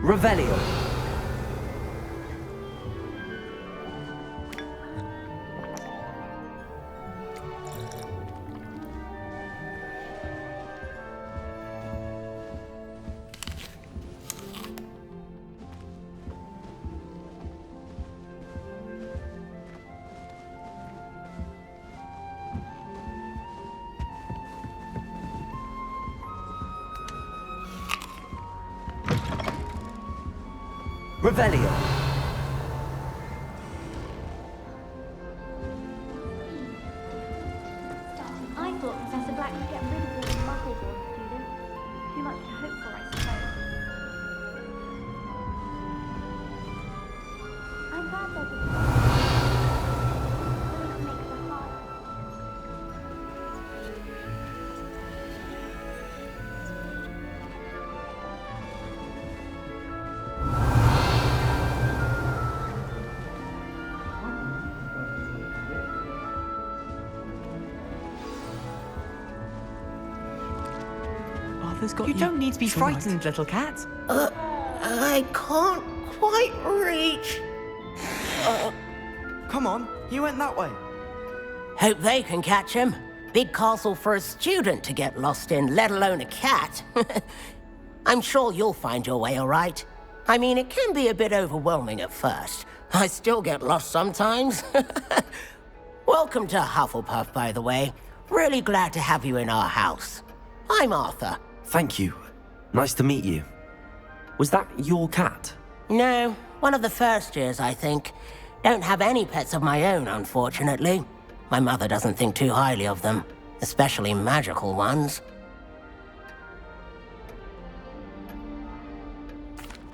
Revelio. Revelio. I thought Professor Black would get rid of all the Muggleborn students. Too much to hope for, I suppose. I'm glad there's a it makes it hard. Arthur's got You don't need to be It's all right. frightened, little cat. I can't quite reach. Come on, you went that way. Hope they can catch him. Big castle for a student to get lost in, let alone a cat. I'm sure you'll find your way all right. I mean, it can be a bit overwhelming at first. I still get lost sometimes. Welcome to Hufflepuff, by the way. Really glad to have you in our house. I'm Arthur. Thank you. Nice to meet you. Was that your cat? No, one of the first years, I think. Don't have any pets of my own, unfortunately. My mother doesn't think too highly of them, especially magical ones.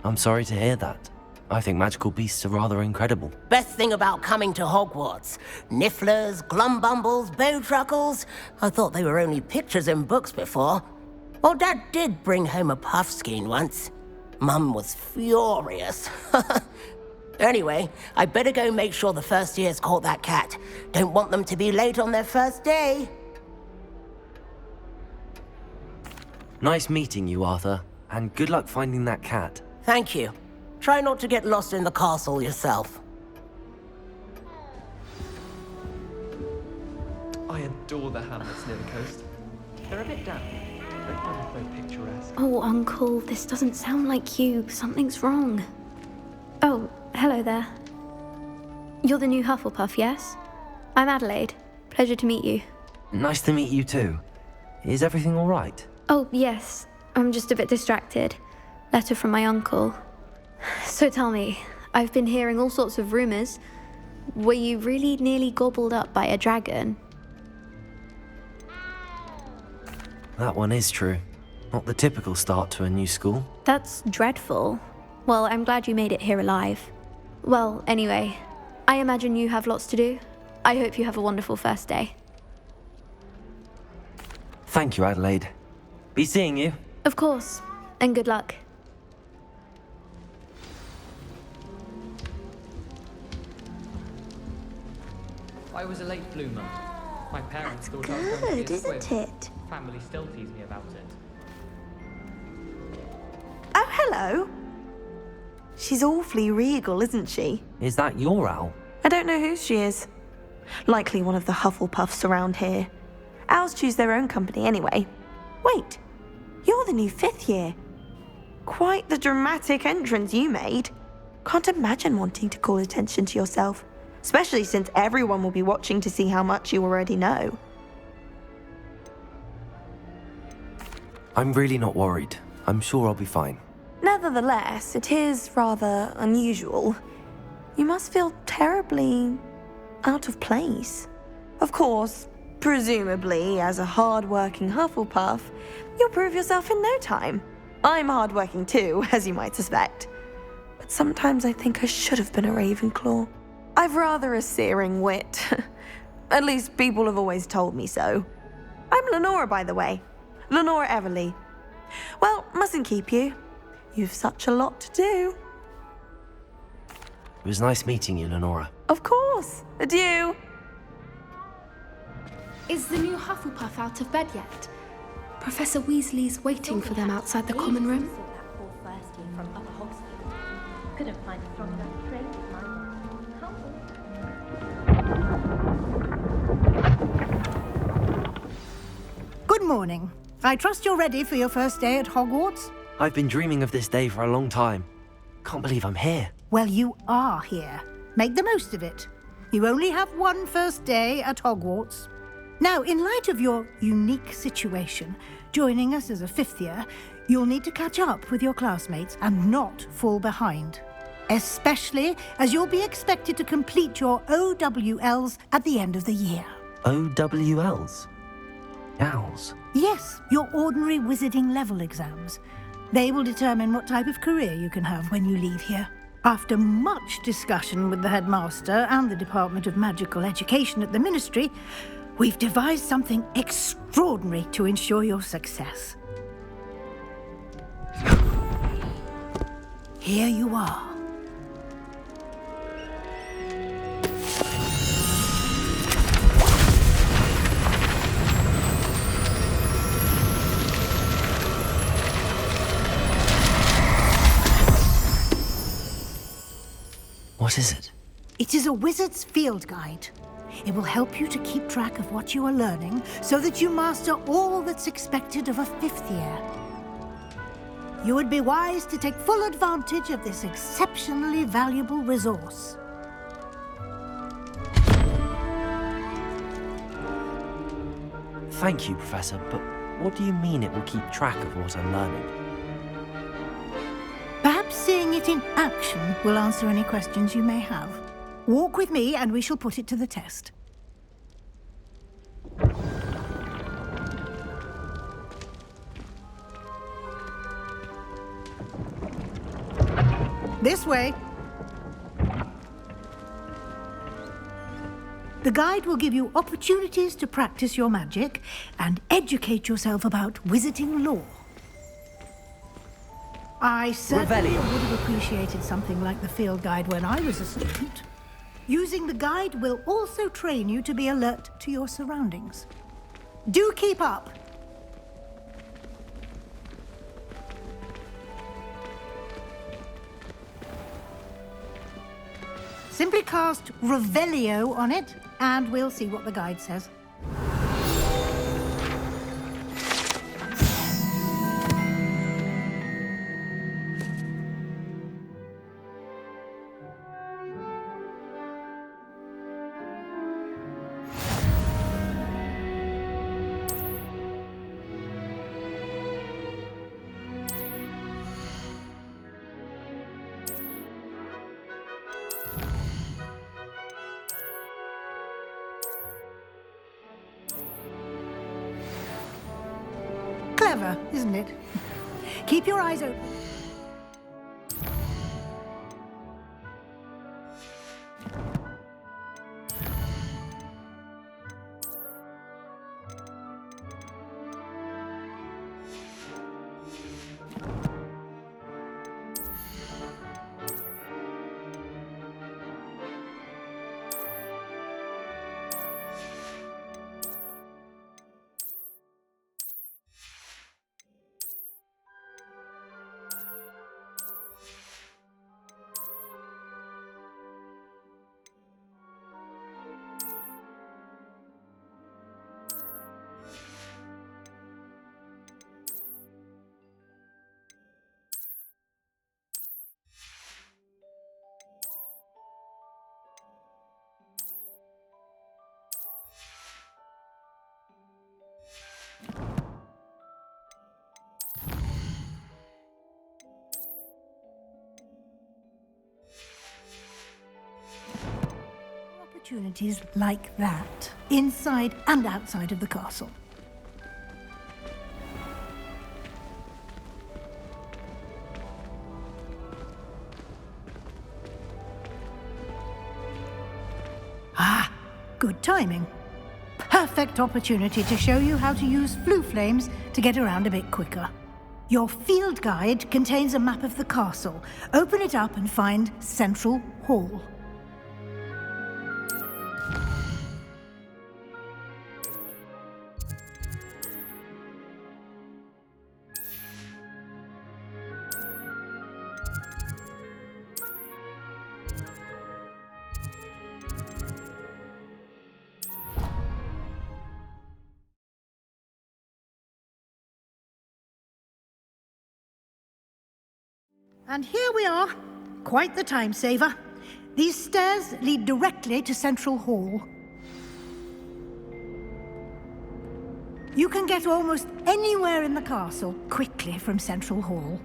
I'm sorry to hear that. I think magical beasts are rather incredible. Best thing about coming to Hogwarts. Nifflers, glumbumbles, bowtruckles. I thought they were only pictures in books before. Well, Dad did bring home a puffskein once. Mum was furious. Anyway, I better go make sure the first years caught that cat. Don't want them to be late on their first day. Nice meeting you, Arthur. And good luck finding that cat. Thank you. Try not to get lost in the castle yourself. I adore the hamlets near the coast. They're a bit damp, but not very picturesque. Oh, Uncle, this doesn't sound like you. Something's wrong. Oh, hello there. You're the new Hufflepuff, yes? I'm Adelaide. Pleasure to meet you. Nice to meet you too. Is everything all right? Oh, yes. I'm just a bit distracted. Letter from my uncle. So tell me, I've been hearing all sorts of rumors. Were you really nearly gobbled up by a dragon? That one is true. Not the typical start to a new school. That's dreadful. Well, I'm glad you made it here alive. Well, anyway, I imagine you have lots to do. I hope you have a wonderful first day. Thank you, Adelaide. Be seeing you. Of course, and good luck. I was a late bloomer. My parents thought I was going to be a Isn't squib. it? Family still tease me about it. Oh, hello. She's awfully regal, isn't she? Is that your owl? I don't know who she is. Likely one of the Hufflepuffs around here. Owls choose their own company anyway. Wait, you're the new 5th year. Quite the dramatic entrance you made. Can't imagine wanting to call attention to yourself, especially since everyone will be watching to see how much you already know. I'm really not worried. I'm sure I'll be fine. Nevertheless, it is rather unusual. You must feel terribly out of place. Of course, presumably, as a hard-working Hufflepuff, you'll prove yourself in no time. I'm hard-working too, as you might suspect. But sometimes I think I should have been a Ravenclaw. I've rather a searing wit. At least people have always told me so. I'm Lenora, by the way. Lenora Everly. Well, mustn't keep you. You've such a lot to do. It was nice meeting you, Lenora. Of course. Adieu. Is the new Hufflepuff out of bed yet? Professor Weasley's waiting for them outside the common room. That poor first year from Upper Hogsmeade. Couldn't find a strong enough trade with mine. Humble. Good morning. I trust you're ready for your first day at Hogwarts? I've been dreaming of this day for a long time. Can't believe I'm here. Well, you are here. Make the most of it. You only have one first day at Hogwarts. Now, in light of your unique situation, joining us as a fifth year, you'll need to catch up with your classmates and not fall behind. Especially as you'll be expected to complete your OWLs at the end of the year. OWLs? Owls? Yes, your ordinary wizarding level exams. They will determine what type of career you can have when you leave here. After much discussion with the headmaster and the Department of Magical Education at the Ministry, we've devised something extraordinary to ensure your success. Here you are. What is it? It is a wizard's field guide. It will help you to keep track of what you are learning so that you master all that's expected of a fifth year. You would be wise to take full advantage of this exceptionally valuable resource. Thank you, Professor, but what do you mean it will keep track of what I'm learning? Perhaps seeing it in action will answer any questions you may have. Walk with me and we shall put it to the test. This way. The guide will give you opportunities to practice your magic and educate yourself about wizarding lore. I certainly would have appreciated something like the field guide when I was a student. Using the guide will also train you to be alert to your surroundings. Do keep up! Simply cast Revelio on it, and we'll see what the guide says. Clever, isn't it? Keep your eyes open. Opportunities like that, inside and outside of the castle. Ah, good timing. Perfect opportunity to show you how to use flue flames to get around a bit quicker. Your field guide contains a map of the castle. Open it up and find Central Hall. And here we are. Quite the time saver. These stairs lead directly to Central Hall. You can get almost anywhere in the castle quickly from Central Hall.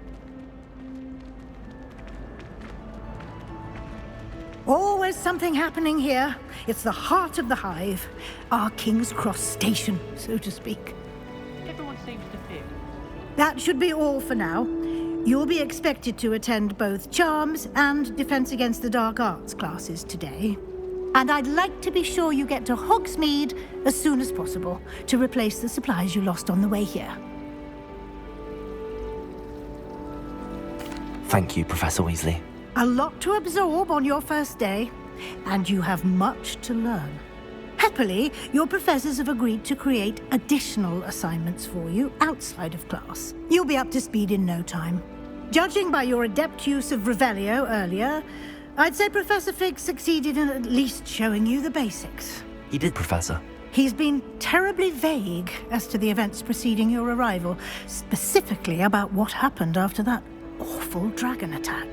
Always something happening here. It's the heart of the hive. Our King's Cross station, so to speak. Everyone seems to fit. That should be all for now. You'll be expected to attend both Charms and Defense Against the Dark Arts classes today. And I'd like to be sure you get to Hogsmeade as soon as possible to replace the supplies you lost on the way here. Thank you, Professor Weasley. A lot to absorb on your first day, and you have much to learn. Happily, your professors have agreed to create additional assignments for you outside of class. You'll be up to speed in no time. Judging by your adept use of Revelio earlier, I'd say Professor Fig succeeded in at least showing you the basics. He did, Professor. He's been terribly vague as to the events preceding your arrival, specifically about what happened after that awful dragon attack.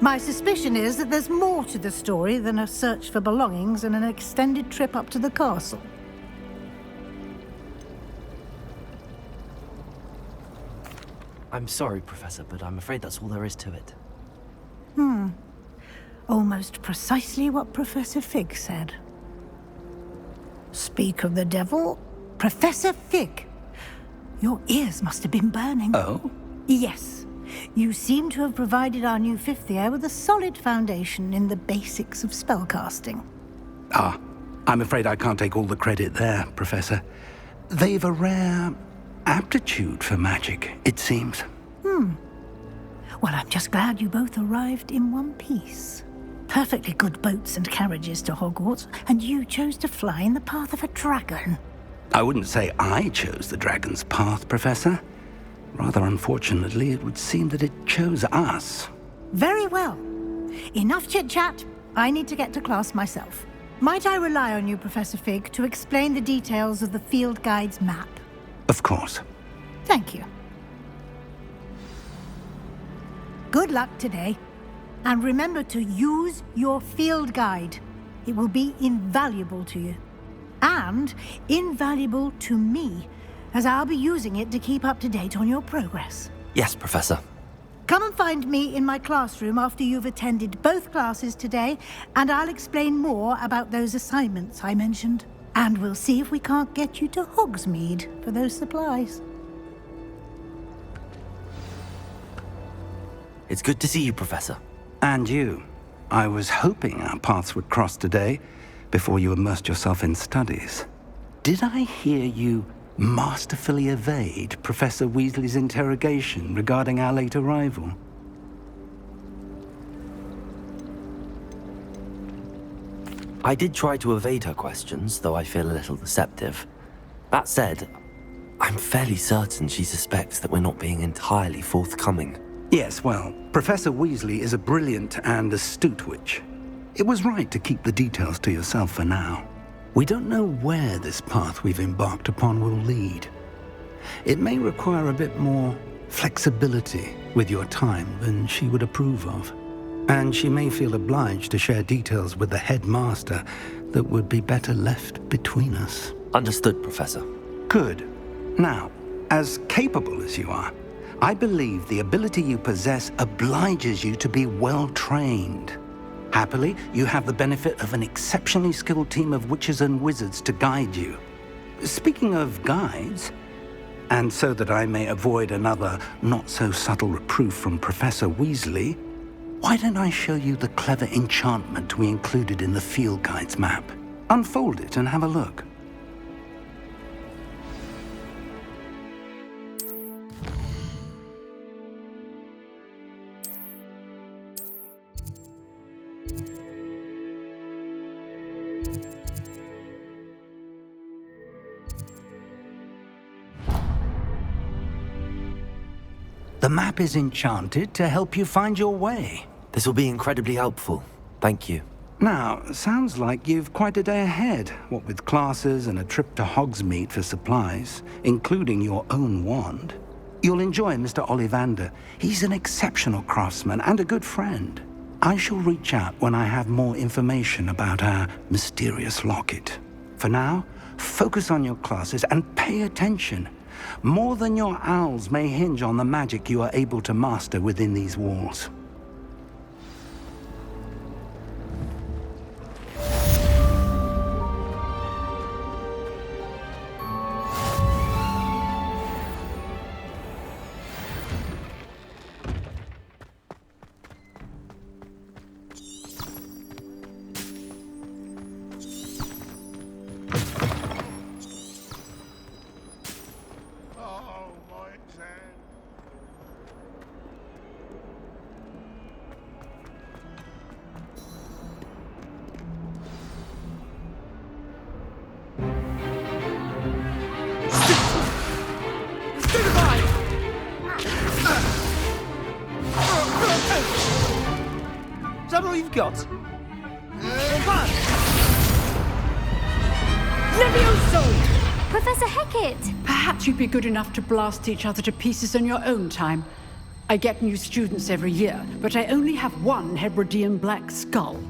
My suspicion is that there's more to the story than a search for belongings and an extended trip up to the castle. I'm sorry, Professor, but I'm afraid that's all there is to it. Almost precisely what Professor Fig said. Speak of the devil, Professor Fig. Your ears must have been burning. Oh? Yes. You seem to have provided our new fifth year with a solid foundation in the basics of spellcasting. Ah, I'm afraid I can't take all the credit there, Professor. They've a rare aptitude for magic, it seems. Well, I'm just glad you both arrived in one piece. Perfectly good boats and carriages to Hogwarts, and you chose to fly in the path of a dragon. I wouldn't say I chose the dragon's path, Professor. Rather unfortunately, it would seem that it chose us. Very well. Enough chit-chat. I need to get to class myself. Might I rely on you, Professor Fig, to explain the details of the field guide's map? Of course. Thank you. Good luck today. And remember to use your field guide. It will be invaluable to you. And invaluable to me, as I'll be using it to keep up to date on your progress. Yes, Professor. Come and find me in my classroom after you've attended both classes today, and I'll explain more about those assignments I mentioned. And we'll see if we can't get you to Hogsmeade for those supplies. It's good to see you, Professor. And you. I was hoping our paths would cross today, before you immersed yourself in studies. Did I hear you masterfully evade Professor Weasley's interrogation regarding our late arrival? I did try to evade her questions, though I feel a little deceptive. That said, I'm fairly certain she suspects that we're not being entirely forthcoming. Yes, well, Professor Weasley is a brilliant and astute witch. It was right to keep the details to yourself for now. We don't know where this path we've embarked upon will lead. It may require a bit more flexibility with your time than she would approve of. And she may feel obliged to share details with the headmaster that would be better left between us. Understood, Professor. Good. Now, as capable as you are, I believe the ability you possess obliges you to be well trained. Happily, you have the benefit of an exceptionally skilled team of witches and wizards to guide you. Speaking of guides, and so that I may avoid another not-so-subtle reproof from Professor Weasley, why don't I show you the clever enchantment we included in the field guide's map? Unfold it and have a look. The map is enchanted to help you find your way. This will be incredibly helpful. Thank you. Now, sounds like you've quite a day ahead, what with classes and a trip to Hogsmeade for supplies, including your own wand. You'll enjoy Mr. Ollivander. He's an exceptional craftsman and a good friend. I shall reach out when I have more information about our mysterious locket. For now, focus on your classes and pay attention. More than your owls may hinge on the magic you are able to master within these walls. Is that all you've got? Levioso! Professor Hecat! Perhaps you'd be good enough to blast each other to pieces on your own time. I get new students every year, but I only have one Hebridean black skull.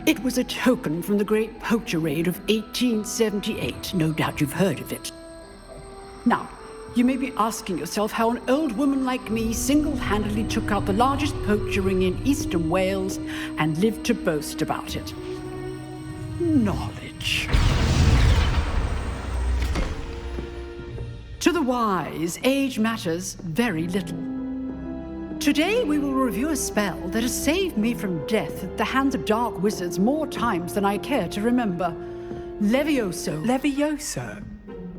It was a token from the Great Poacher Raid of 1878. No doubt you've heard of it. Now, you may be asking yourself how an old woman like me single-handedly took out the largest poacher ring in eastern Wales and lived to boast about it. Knowledge. To the wise, age matters very little. Today we will review a spell that has saved me from death at the hands of dark wizards more times than I care to remember. Levioso. Levioso?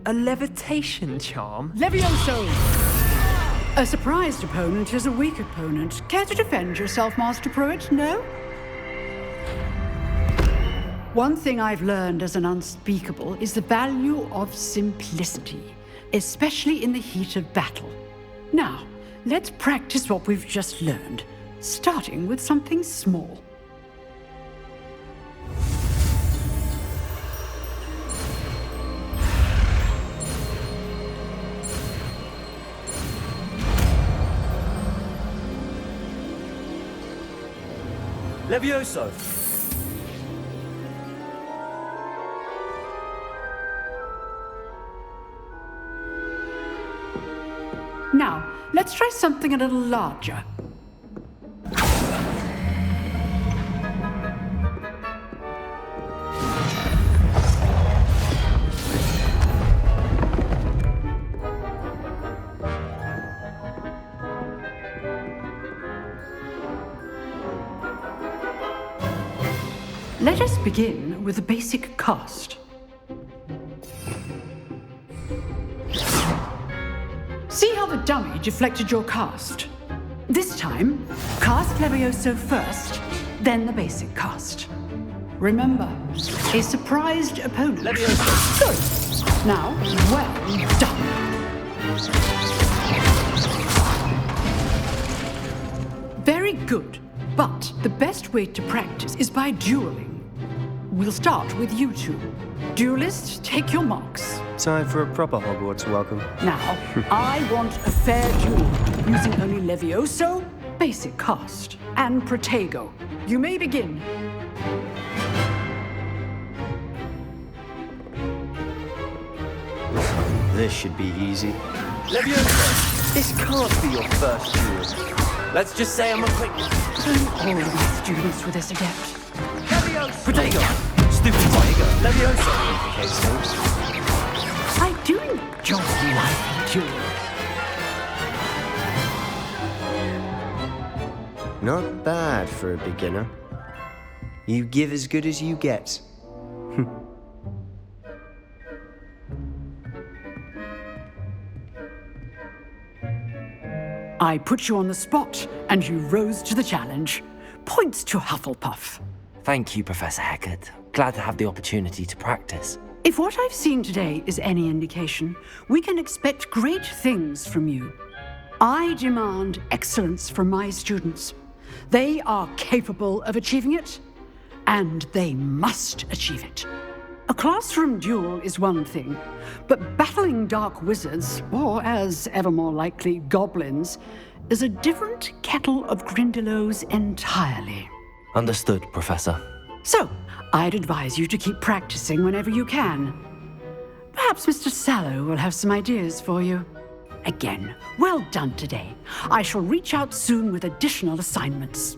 A levitation charm? Levioso! A surprised opponent is a weak opponent. Care to defend yourself, Master Pruitt? No? One thing I've learned as an unspeakable is the value of simplicity, especially in the heat of battle. Now, let's practice what we've just learned, starting with something small. Levioso! Now, let's try something a little larger. Let us begin with the basic cast. See how the dummy deflected your cast? This time, cast Levioso first, then the basic cast. Remember, a surprised opponent. Levioso! Good. Now, well done. Very good, but the best way to practice is by dueling. We'll start with you two. Duelists, take your marks. Time for a proper Hogwarts welcome. Now, I want a fair duel, using only Levioso, basic cast, and Protego. You may begin. This should be easy. Levioso! This can't be your first duel. Let's just say I'm a quick... Don't all these students with this adept. Levioso! Protego! Stupid Protego! Levioso! I do enjoy life duel. Not bad for a beginner. You give as good as you get. I put you on the spot, and you rose to the challenge. Points to Hufflepuff. Thank you, Professor Hecat. Glad to have the opportunity to practice. If what I've seen today is any indication, we can expect great things from you. I demand excellence from my students. They are capable of achieving it, and they must achieve it. A classroom duel is one thing, but battling dark wizards, or as ever more likely, goblins, is a different kettle of Grindylows entirely. Understood, Professor. So, I'd advise you to keep practicing whenever you can. Perhaps Mr. Sallow will have some ideas for you. Again, well done today. I shall reach out soon with additional assignments.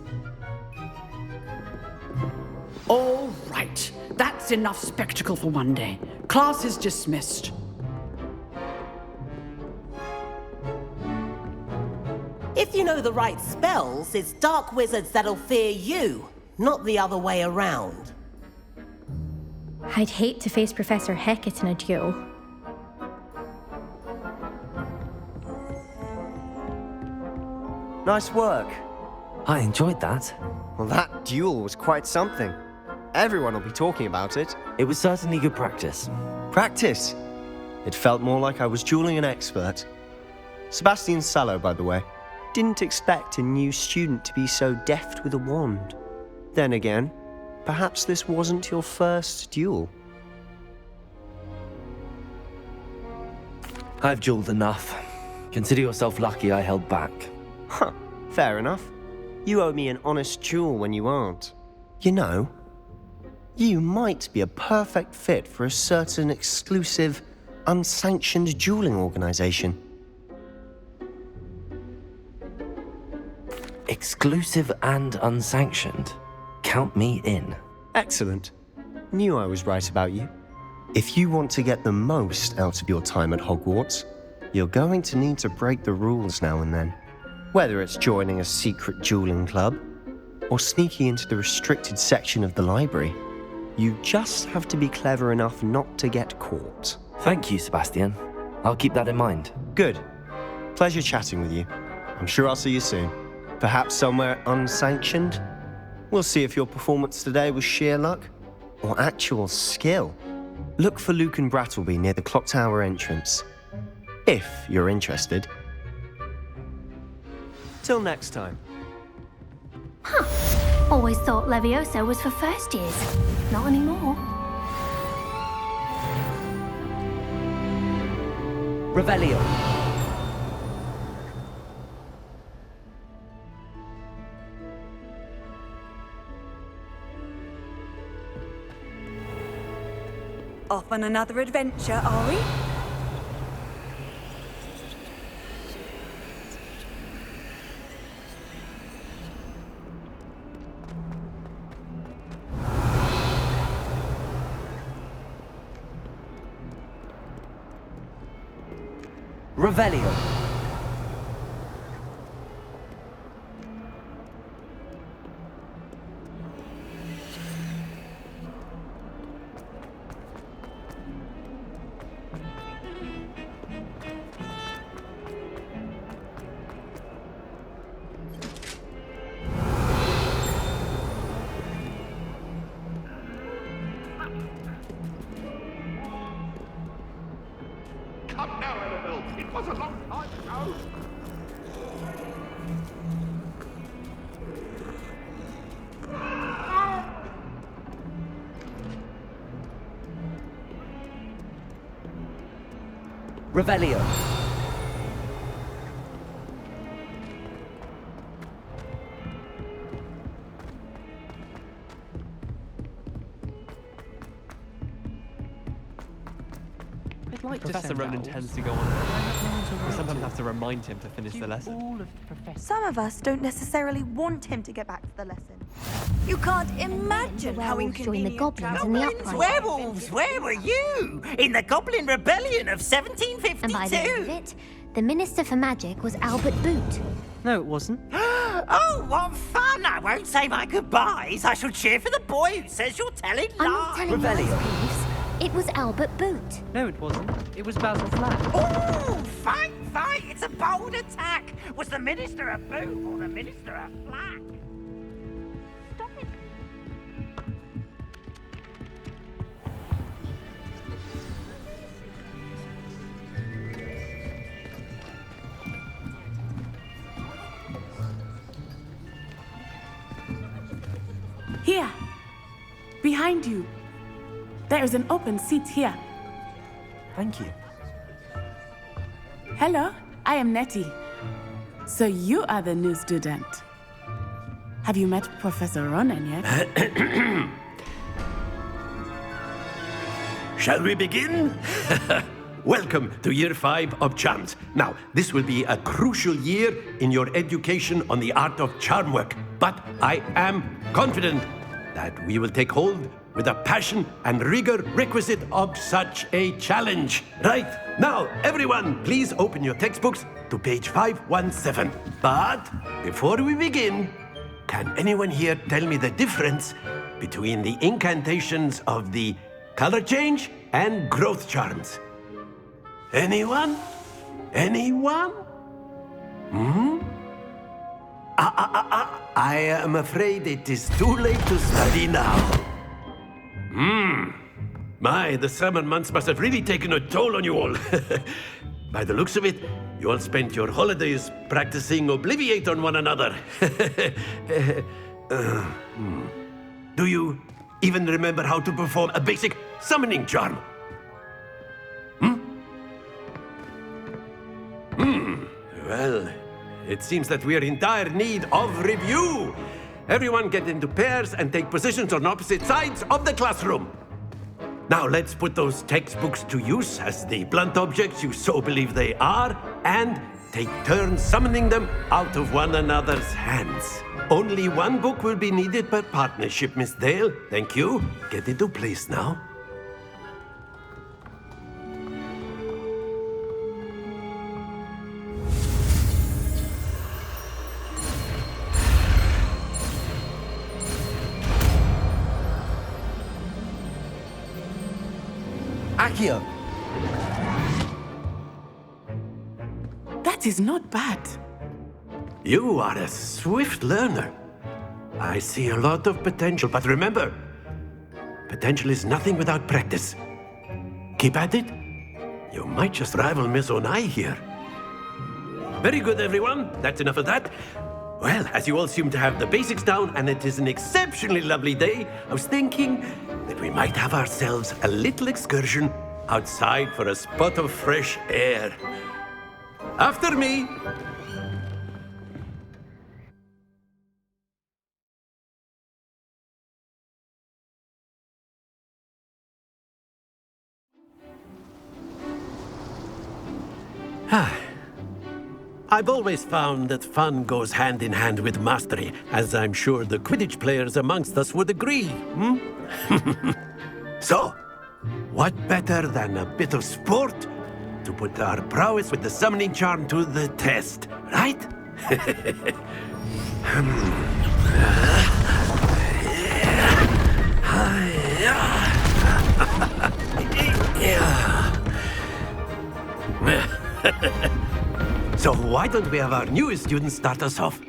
All right. That's enough spectacle for one day. Class is dismissed. If you know the right spells, it's dark wizards that'll fear you, not the other way around. I'd hate to face Professor Hecat in a duel. Nice work. I enjoyed that. Well, that duel was quite something. Everyone will be talking about it. It was certainly good practice. Practice? It felt more like I was dueling an expert. Sebastian Sallow, by the way. Didn't expect a new student to be so deft with a wand. Then again, perhaps this wasn't your first duel. I've dueled enough. Consider yourself lucky I held back. Huh, fair enough. You owe me an honest duel when you aren't. You know, you might be a perfect fit for a certain exclusive, unsanctioned dueling organization. Exclusive and unsanctioned. Count me in. Excellent. Knew I was right about you. If you want to get the most out of your time at Hogwarts, you're going to need to break the rules now and then. Whether it's joining a secret dueling club, or sneaking into the restricted section of the library, you just have to be clever enough not to get caught. Thank you, Sebastian. I'll keep that in mind. Good. Pleasure chatting with you. I'm sure I'll see you soon. Perhaps somewhere unsanctioned? We'll see if your performance today was sheer luck or actual skill. Look for Luke and Brattleby near the clock tower entrance, if you're interested. Till next time. Huh. Always thought Leviosa was for first years. Not anymore. Revelio. Off on another adventure, are we? Revelio. Come now, Annabelle. It was a long time ago. Revelio. I'd like Professor to send Ronan owls. tends to go on. We sometimes have to remind him to finish the lesson. Some of us don't necessarily want him to get back to the lesson. You can't imagine how werewolves join the inconvenient. goblins in the uprising. Werewolves, where were you? In the Goblin Rebellion of 1752? And by the end of it, the Minister for Magic was Albert Boot. No, it wasn't. Oh, what fun! I won't say my goodbyes. I shall cheer for the boy who says you're telling I'm not lies. telling lies, Peeves. It was Albert Boot. No, it wasn't. It was Basil Flack. Oh, fight, fight! It's a bold attack. Was the Minister a boot or the Minister a flack? Stop it. Here. Behind you. There is an open seat here. Thank you. Hello, I am Nettie. So you are the new student. Have you met Professor Ronan yet? Shall we begin? Welcome to Year 5 of Charms. Now, this will be a crucial year in your education on the art of charm work. But I am confident that we will take hold with the passion and rigor requisite of such a challenge. Right, now, everyone, please open your textbooks to page 517. But before we begin, can anyone here tell me the difference between the incantations of the color change and growth charms? Anyone? Anyone? I am afraid it is too late to study now. My, the summer months must have really taken a toll on you all. By the looks of it, you all spent your holidays practicing Obliviate on one another. Do you even remember how to perform a basic summoning charm? Well, it seems that we are in dire need of review. Everyone get into pairs and take positions on opposite sides of the classroom. Now let's put those textbooks to use as the blunt objects you so believe they are, and take turns summoning them out of one another's hands. Only one book will be needed per partnership, Miss Dale. Thank you. Get into place now. Accio! That is not bad. You are a swift learner. I see a lot of potential, but remember, potential is nothing without practice. Keep at it. You might just rival Miss Onai here. Very good, everyone. That's enough of that. Well, as you all seem to have the basics down, and it is an exceptionally lovely day, I was thinking that we might have ourselves a little excursion outside for a spot of fresh air. After me. I've always found that fun goes hand in hand with mastery, as I'm sure the Quidditch players amongst us would agree. So, what better than a bit of sport to put our prowess with the summoning charm to the test, right? So why don't we have our newest student start us off?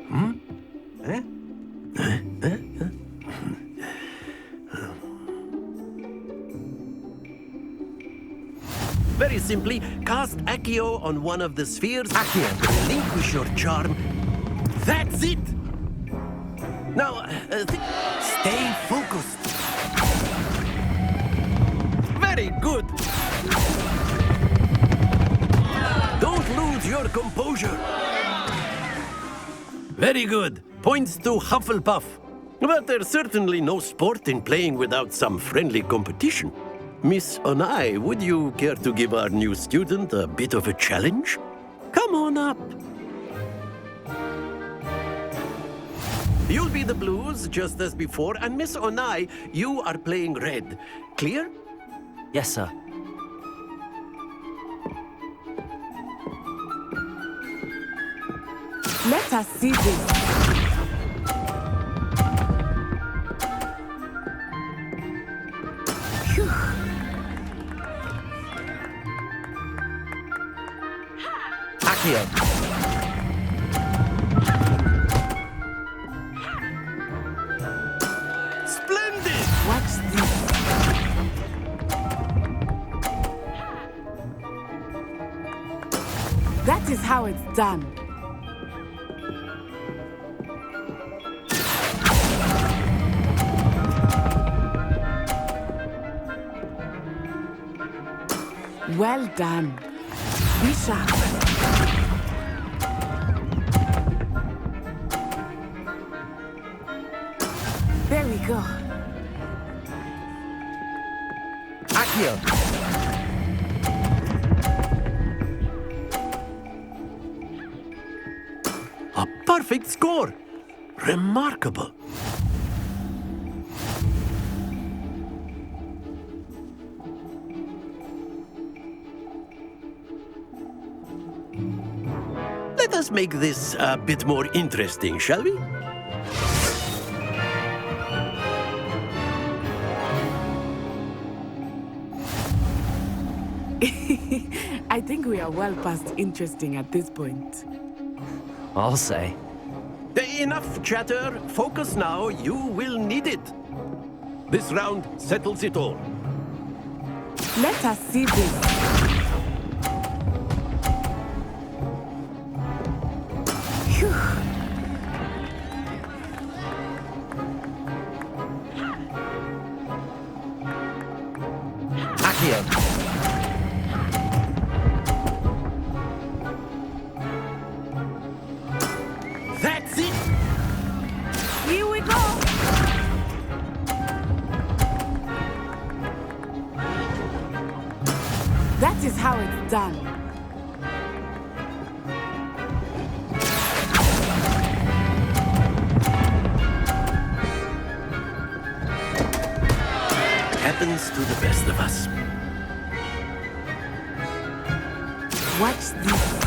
Very simply, cast Accio on one of the spheres. Accio, relinquish your charm. That's it! Now, stay focused. Very good. Don't lose your composure. Very good. Points to Hufflepuff. But there's certainly no sport in playing without some friendly competition. Miss Onai, would you care to give our new student a bit of a challenge? Come on up. You'll be the blues, just as before, and Miss Onai, you are playing red. Clear? Yes, sir. Let us see this. Accio. Splendid! Watch this. That is how it's done. Well done. Be sharp. There we go. Accio. A perfect score! Remarkable. Let us make this a bit more interesting, shall we? I think we are well past interesting at this point. I'll say. Enough chatter. Focus now. You will need it. This round settles it all. Let us see this. Phew. Accio. That's it! Here we go! That is how it's done. Happens to the best of us. Watch this.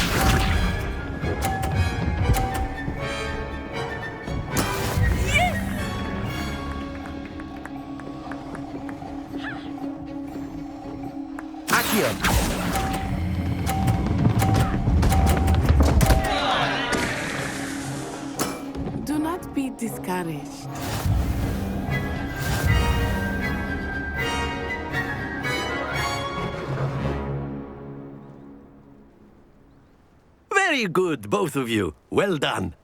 Do not be discouraged. Very good, both of you. Well done.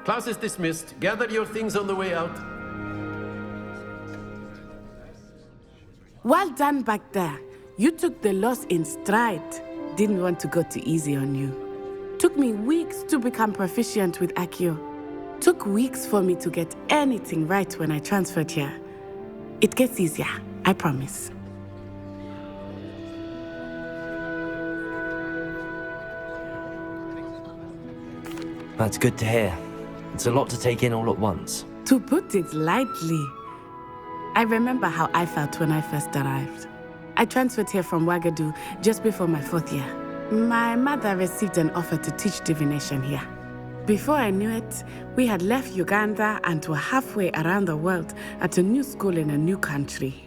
Class is dismissed. Gather your things on the way out. Well done back there. You took the loss in stride. Didn't want to go too easy on you. Took me weeks to become proficient with Accio. Took weeks for me to get anything right when I transferred here. It gets easier, I promise. That's good to hear. It's a lot to take in all at once. To put it lightly, I remember how I felt when I first arrived. I transferred here from Wagadu just before my 4th year. My mother received an offer to teach divination here. Before I knew it, we had left Uganda and were halfway around the world at a new school in a new country.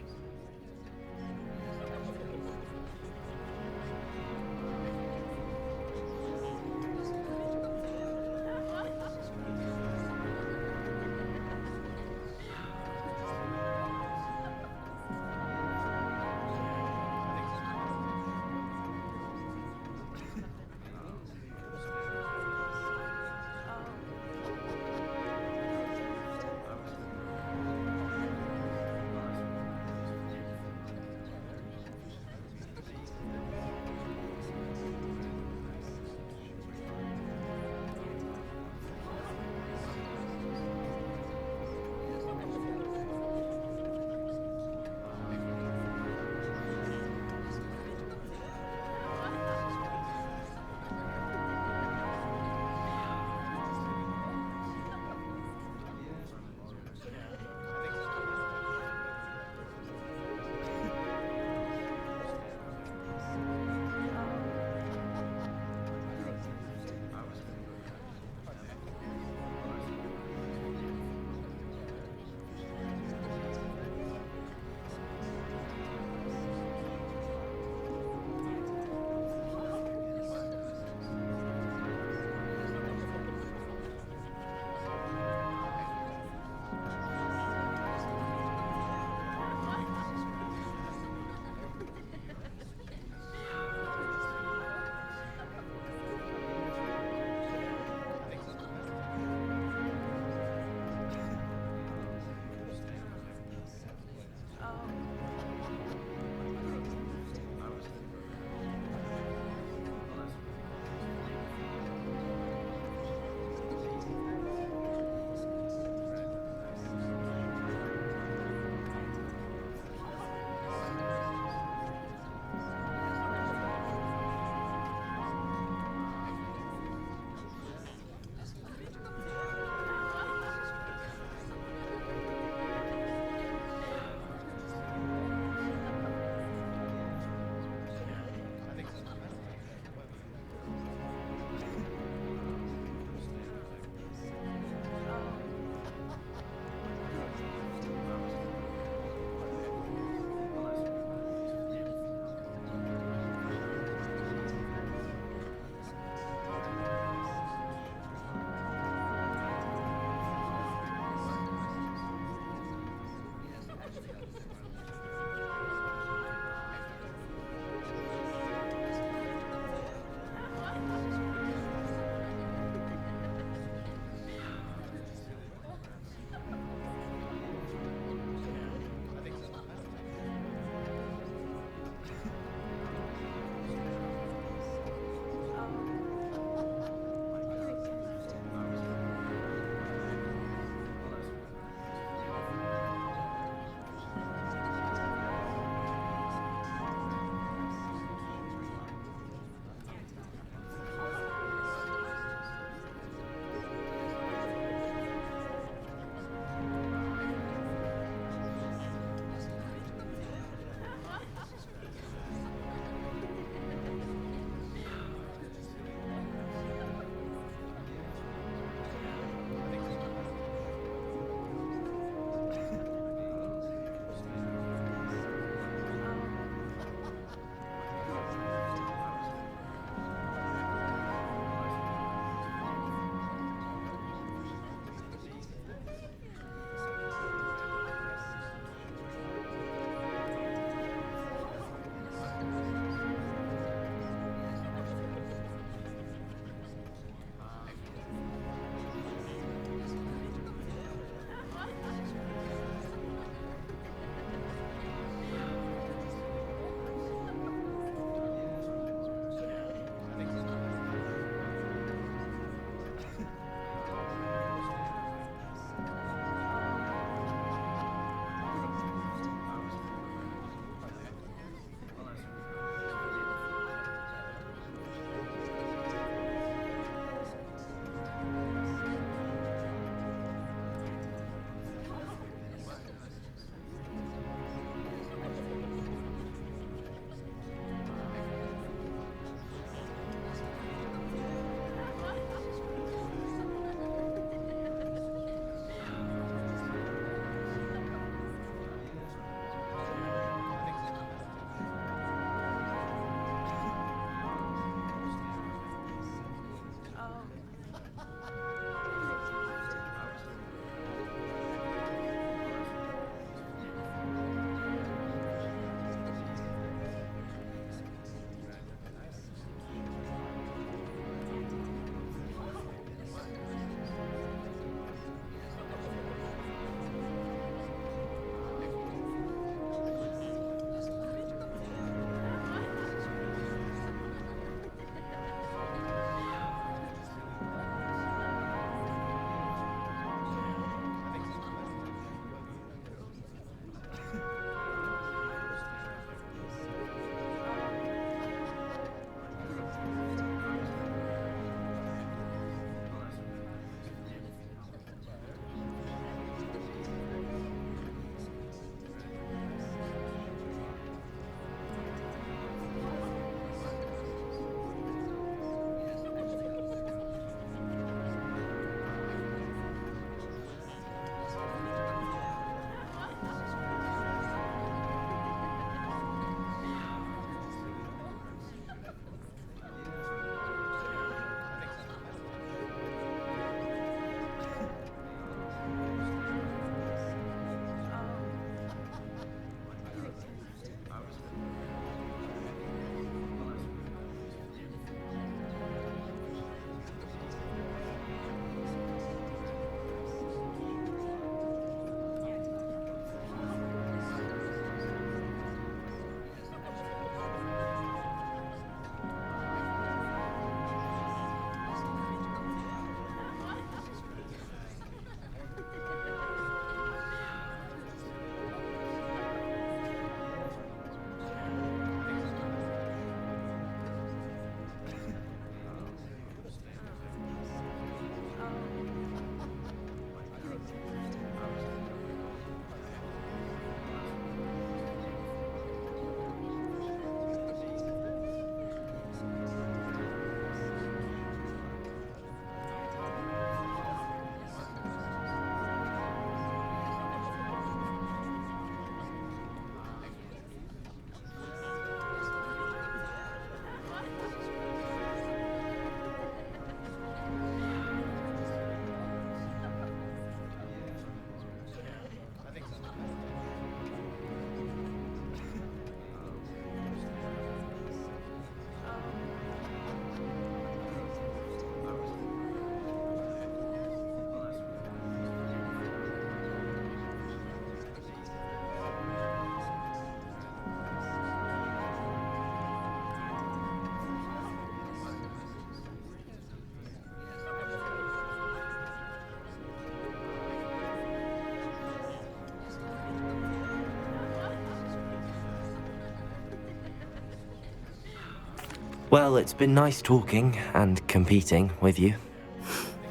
Well, it's been nice talking and competing with you.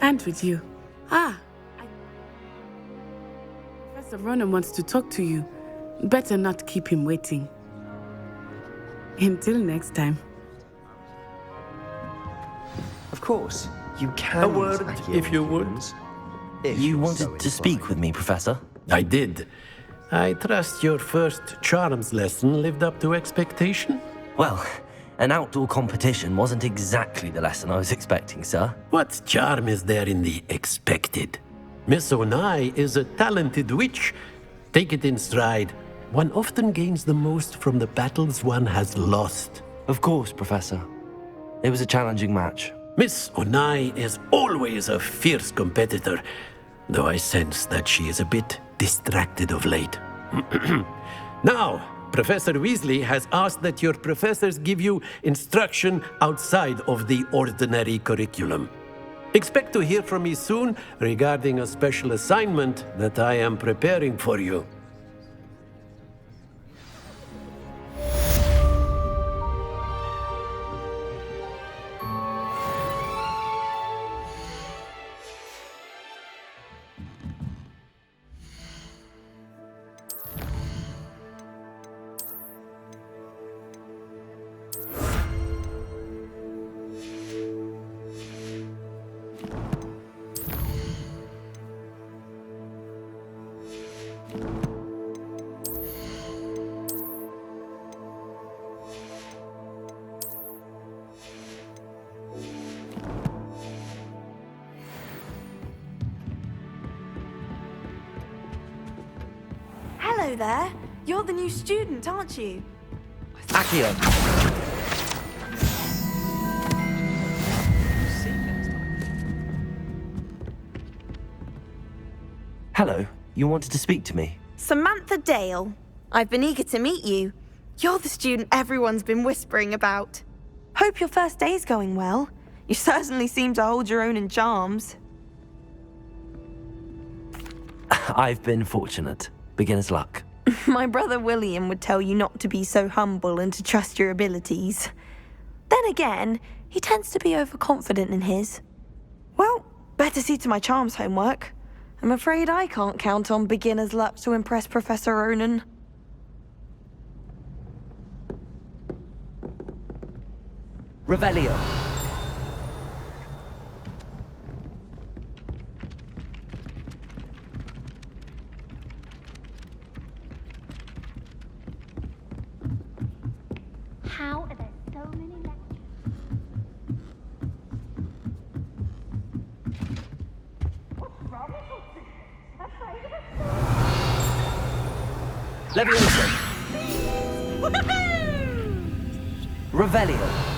And with you. Professor Ronan wants to talk to you. Better not keep him waiting. Until next time. Of course, you can. A word, if you would. You wanted to speak with me, Professor? I did. I trust your first charms lesson lived up to expectation? Well, an outdoor competition wasn't exactly the lesson I was expecting, sir. What charm is there in the expected? Miss Onai is a talented witch. Take it in stride. One often gains the most from the battles one has lost. Of course, Professor. It was a challenging match. Miss Onai is always a fierce competitor, though I sense that she is a bit distracted of late. Now, Professor Weasley has asked that your professors give you instruction outside of the ordinary curriculum. Expect to hear from me soon regarding a special assignment that I am preparing for you. Hello there. You're the new student, aren't you? Accio! Hello, you wanted to speak to me? Samantha Dale. I've been eager to meet you. You're the student everyone's been whispering about. Hope your first day's going well. You certainly seem to hold your own in charms. I've been fortunate. Beginner's luck. My brother William would tell you not to be so humble and to trust your abilities. Then again, he tends to be overconfident in his. Well, better see to my charms homework. I'm afraid I can't count on beginner's luck to impress Professor Ronan. Revelio. How are there so many lectures? Leviosa. Revelio.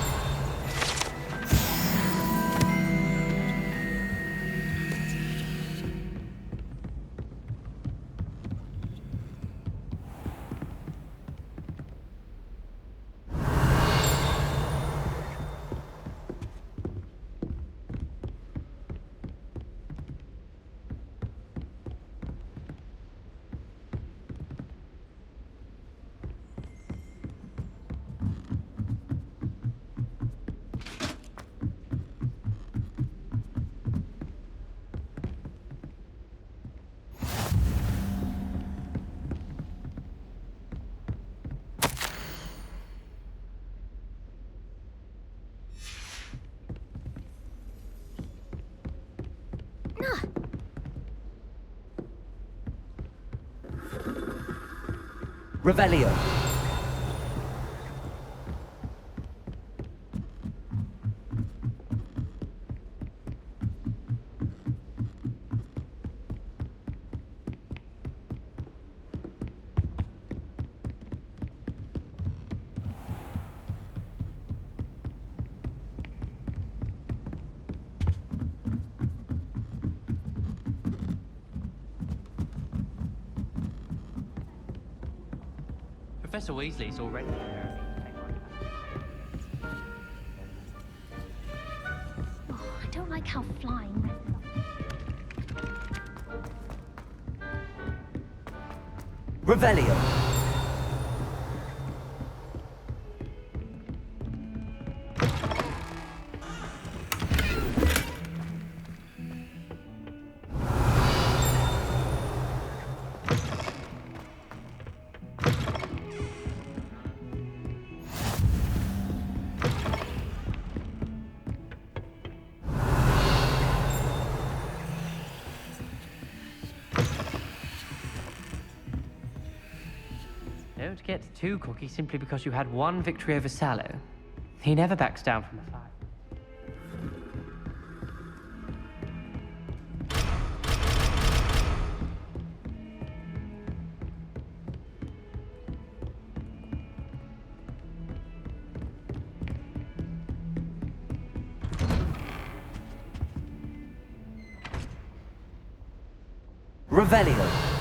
Revelio. Professor Weasley's already. Oh, I don't like how flying messes up. Revelio. Don't get too cocky simply because you had one victory over Sallow. He never backs down from a fight. Revelio.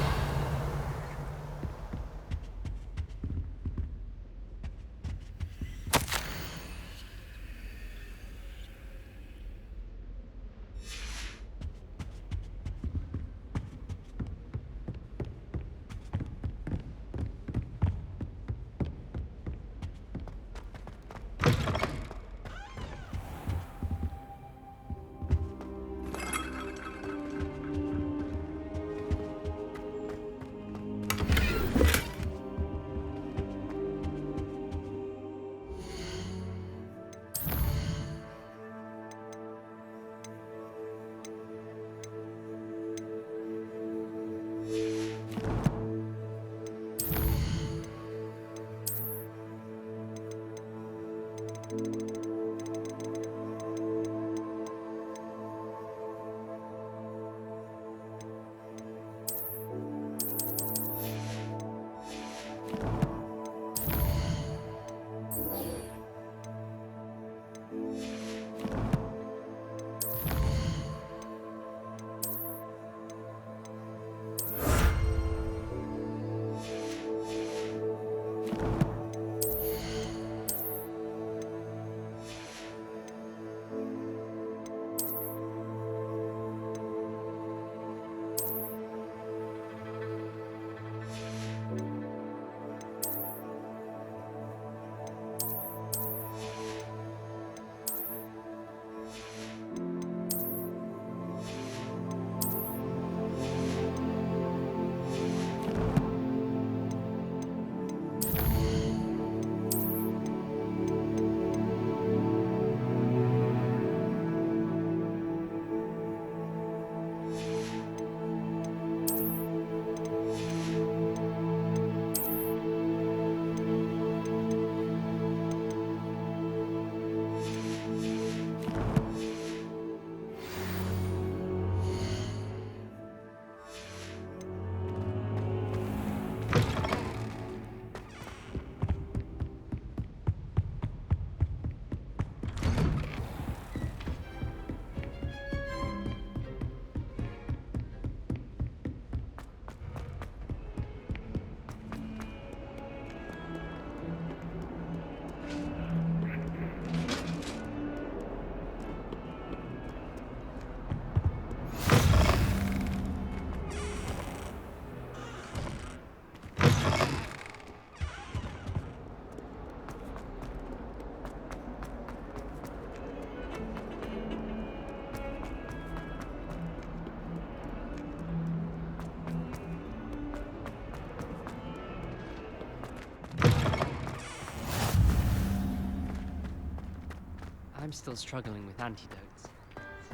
I'm still struggling with antidotes.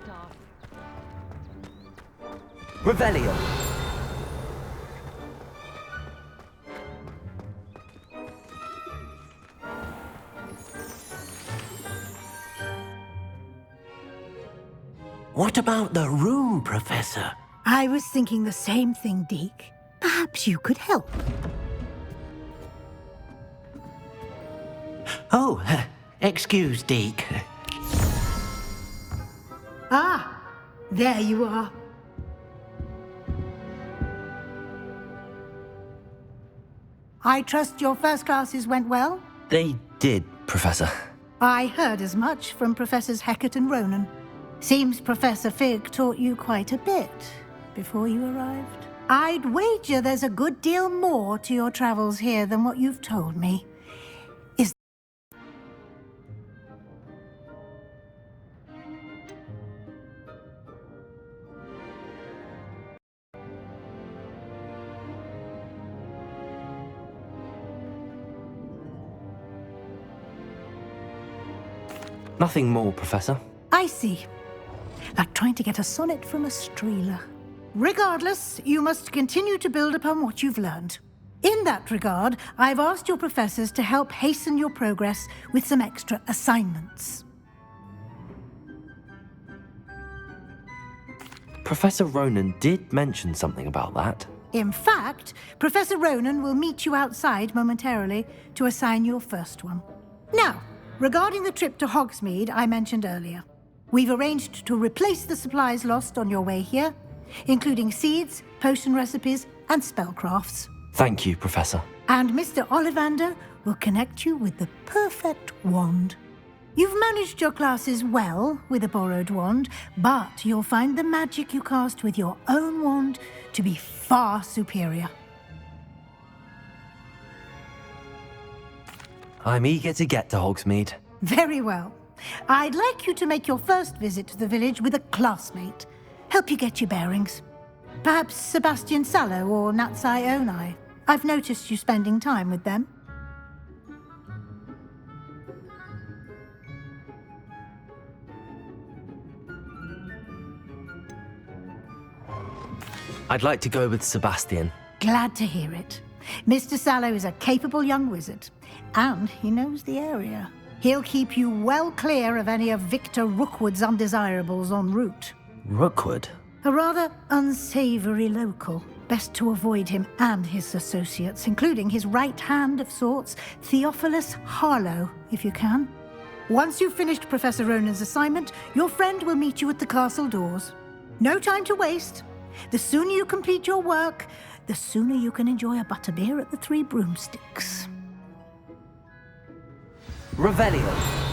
Stop. Revelio. What about the room, Professor? I was thinking the same thing, Deke. Perhaps you could help. Oh, excuse, Deke. Ah, there you are. I trust your first classes went well? They did, Professor. I heard as much from Professors Hecat and Ronan. Seems Professor Fig taught you quite a bit before you arrived. I'd wager there's a good deal more to your travels here than what you've told me. Nothing more, Professor. I see. Like trying to get a sonnet from a streeler. Regardless, you must continue to build upon what you've learned. In that regard, I've asked your professors to help hasten your progress with some extra assignments. Professor Ronan did mention something about that. In fact, Professor Ronan will meet you outside momentarily to assign your first one. Now, regarding the trip to Hogsmeade I mentioned earlier, we've arranged to replace the supplies lost on your way here, including seeds, potion recipes, and spellcrafts. Thank you, Professor. And Mr. Ollivander will connect you with the perfect wand. You've managed your classes well with a borrowed wand, but you'll find the magic you cast with your own wand to be far superior. I'm eager to get to Hogsmeade. Very well. I'd like you to make your first visit to the village with a classmate. Help you get your bearings. Perhaps Sebastian Sallow or Natsai Onai. I've noticed you spending time with them. I'd like to go with Sebastian. Glad to hear it. Mr. Sallow is a capable young wizard, and he knows the area. He'll keep you well clear of any of Victor Rookwood's undesirables en route. Rookwood? A rather unsavory local. Best to avoid him and his associates, including his right hand of sorts, Theophilus Harlow, if you can. Once you've finished Professor Ronan's assignment, your friend will meet you at the castle doors. No time to waste. The sooner you complete your work, the sooner you can enjoy a butterbeer at the Three Broomsticks. Revelio.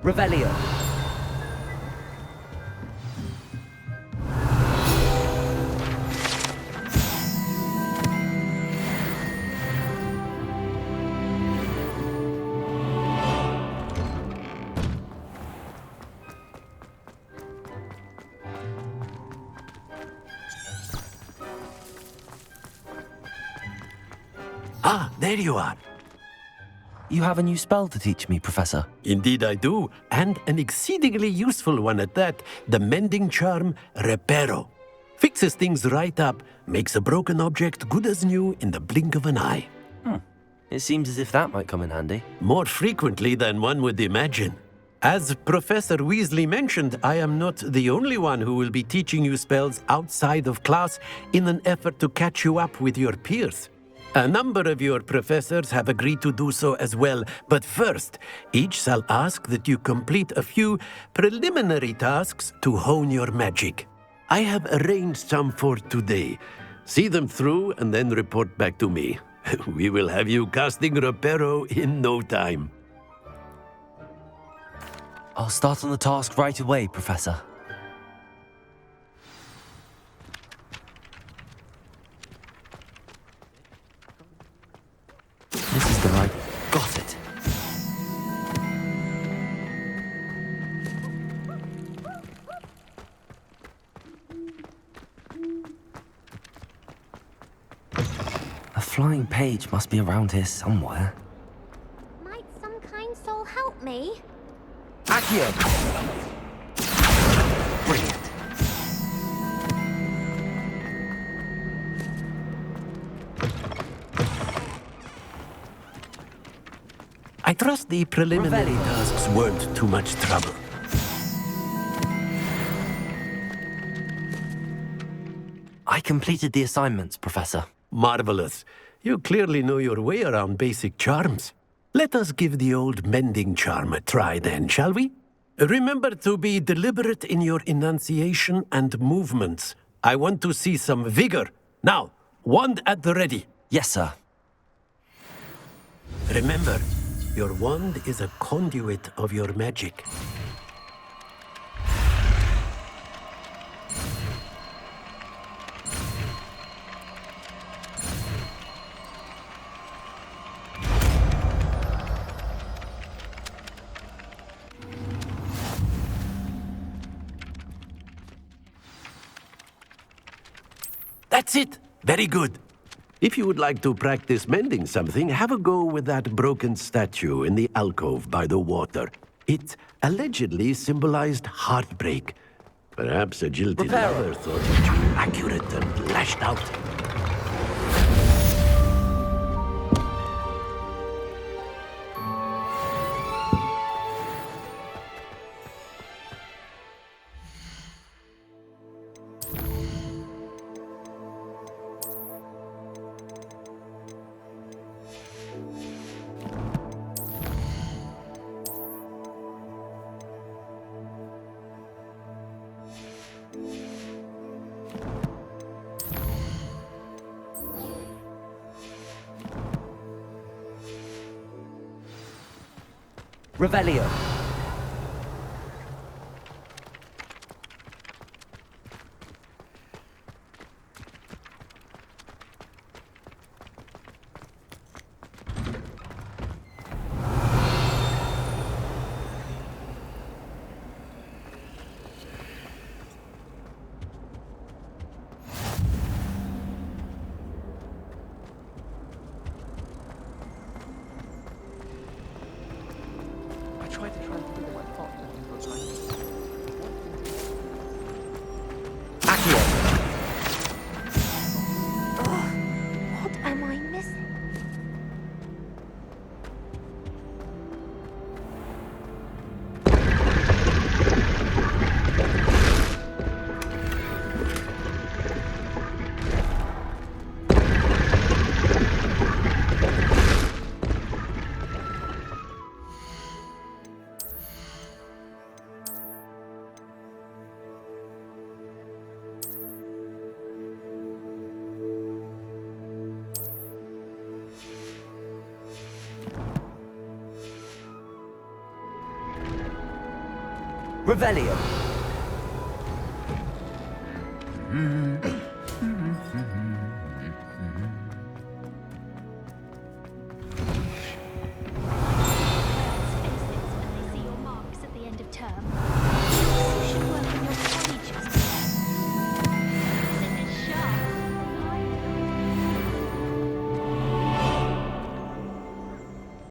Revelio. Ah, there you are. You have a new spell to teach me, Professor. Indeed I do, and an exceedingly useful one at that, the mending charm Reparo. Fixes things right up, makes a broken object good as new in the blink of an eye. It seems as if that might come in handy. More frequently than one would imagine. As Professor Weasley mentioned, I am not the only one who will be teaching you spells outside of class in an effort to catch you up with your peers. A number of your professors have agreed to do so as well, but first, each shall ask that you complete a few preliminary tasks to hone your magic. I have arranged some for today. See them through and then report back to me. We will have you casting Reparo in no time. I'll start on the task right away, Professor. This is the right... Got it. A flying page must be around here somewhere. Might some kind soul help me? Accio! Brilliant. I trust the preliminary tasks weren't too much trouble. I completed the assignments, Professor. Marvelous. You clearly know your way around basic charms. Let us give the old mending charm a try then, shall we? Remember to be deliberate in your enunciation and movements. I want to see some vigor. Now, wand at the ready. Yes, sir. Remember, your wand is a conduit of your magic. That's it. Very good. If you would like to practice mending something, have a go with that broken statue in the alcove by the water. It allegedly symbolized heartbreak. Perhaps a jilted lover thought it too accurate and lashed out. Revelio. What am I missing? Revelio.